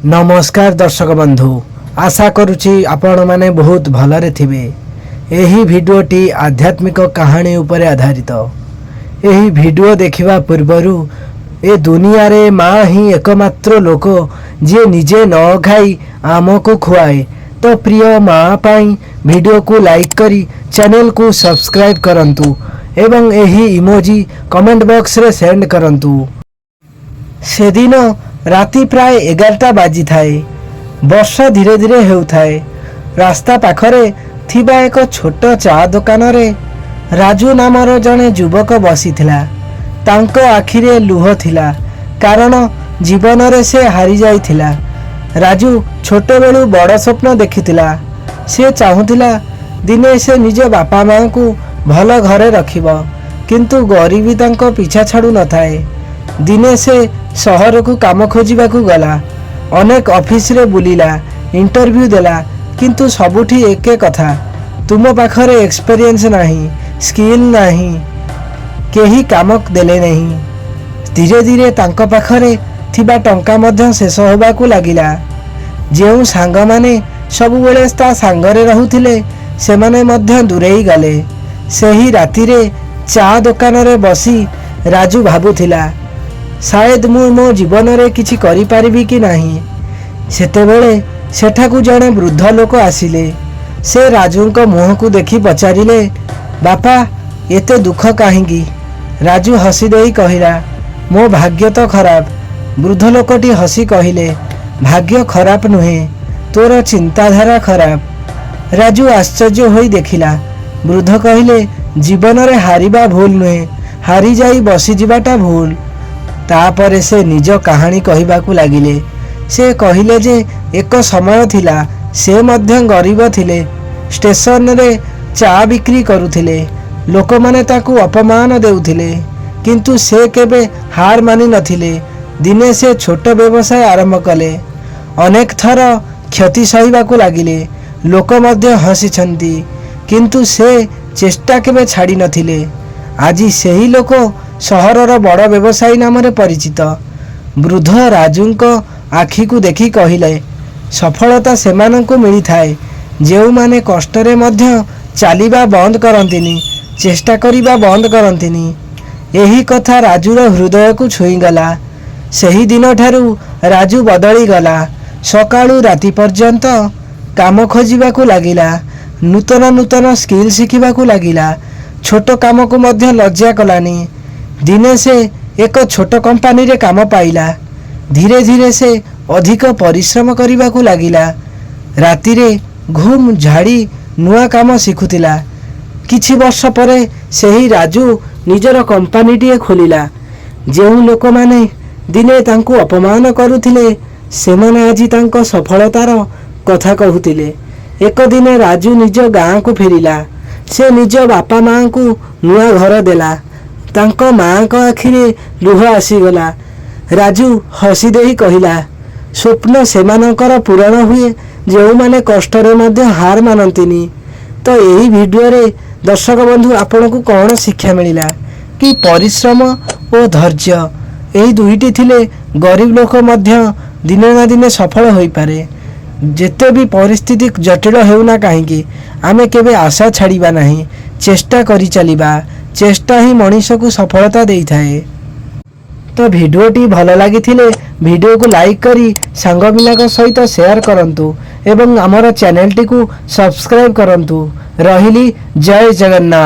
नमस्कार दर्शक बंधु, आशा करुछि आपण माने बहुत भलरे थिबे। एही भिडियोटी आध्यात्मिक कहानी उपरे आधारित। एही भिडियो देखिबा पूर्वरु ए दुनिया रे माँ ही एकमात्र लोक जे निजे न खाई आमको खुआए। तो प्रिय माँ पाई भिडियो को लाइक करी चैनल को सब्सक्राइब करंतु एवं एही इमोजी कमेंट बॉक्स रे सेंड करंतु। से दिन राति प्राय 11टा बाजी थाए। वर्षा धीरे धीरे हेउथाए। रास्ता पाखरे थिबा एक छोट चा दुकान रे राजू नामर जने युवक बसिथिला। तांको आखिरे लुह थिला, कारण जीवन रे से हारी जाइथिला। राजू छोट बेलू बड़ स्वप्न देखिथिला। से चाहुथिला दिने से निज बापा माँ को भल घरे रखिब, किंतु गरीबी तांको पीछा छाड़ू न थाए। दिने से सहर को काम खोजिबा को गला। अनेक ऑफिस रे बुलिला, इंटरव्यू देला, किंतु सबुठी एके कथा, तुम पाखरे एक्सपीरियंस नहीं, स्किल नहीं, केही काम देले नहीं। धीरे धीरे तांको पाखरे थिबा टंका मध्य शेष होबा को लागिला। जेउ सांग माने सब बेले ता सांगरे रहुथिले सेमाने मध्य दूरेई गले। सेही राति रे चा दुकान रे बसी राजू भाबुथिला, शायद मु मो जीवन रे किछि करि परिबी कि नाही। सेतेबेले सेठाकू जणे वृद्ध लोक आसिले। से राजू को मुह को देखि पचारिले, बापा एते दुख काहींगी? राजू हसी देई कहिला, मो भाग्य तो खराब। वृद्ध लोकटी हसी कहिले, भाग्य खराब नुहे, तोर चिंताधारा खराब। राजू आश्चर्य होई देखिला। वृद्ध कहिले, जीवन रे हारिबा भूल नुहे, हारी जाई बसी जिबाटा भूल। तापरे से निज कहानी कहिबाकू लागिले। से कहिले जे एक समय थिला, से मध्य गरीब थिले। स्टेशन रे चा बिक्री करुथिले। लोक माने ताकू अपमान देउथिले, किंतु से केबे हार मानि नथिले। दिने से छोट व्यवसाय आरंभ कले। अनेक थर क्षति सहिबाकू लागिले। लोक मध्य हसिछंती, किंतु से चेष्टा केबे छाड़ी नथिले। आजी सेही लोक सहरर बड़ व्यवसायी नाम रे परिचित। वृद्ध राजू को आखि को देखि कहिले, सफलता सेमानंकु मिली थाए जेउ माने कष्ट रे मध्य चालिबा बंद करंतिनी, चेष्टा करिबा बंद करंतिनी। एही कथा राजूर हृदय को छुई गला। सेही दिन ठारू राजू बदली गला। सकाळू राति पर्यंत काम खोजिबा को लागिला। नूतन नूतन स्किल शिखिबा को लागिला। छोट काम को मध्य लज्जा कलानी। दिने से एक छोट कंपनी रे काम पाइला। धीरे धीरे से अधिक परिश्रम करिबा को लागिला। राति रे घुम झाड़ी नुआ काम शिखुतिला। किछि वर्ष परे सेही राजू निजर कंपनी टिए खोलिला। जेउ लोक माने दिने तांको अपमान करुथिले, सेमाने आजी तांको सफलतार कथा कहूतिले। एक दिने राजू निज गाँ को फेरिला। से निज बापा माँ को नुआ घर देला। तांको माँ को आखिरे लुह आसीगला। राजू हसी देही कहिला, स्वप्न सेमानकर पूरण हुए जेउ माने कष्ट रे मध्य हार मानंतिनी। तो यही वीडियो रे दर्शक बंधु आपण को कौन शिक्षा मिलिला कि परिश्रम और धैर्य यही दुईटी थिले गरीब लोक मध्य दिने ना दिने सफल होई पारे। जेते भी परिस्थिति जटिल हेउना काहींकी आमे केबे आशा छाड़िबा नहीं, चेष्टा करी चलिबा। चेष्टा ही मनीष को सफलता देई थाए। तो भिडियोटी भल लागिथिले भिडियो को लाइक करी सांग पिला सहित शेयर करंतु एवं आमर चैनल टी को सब्सक्राइब करंतु। रहिली जय जगन्नाथ।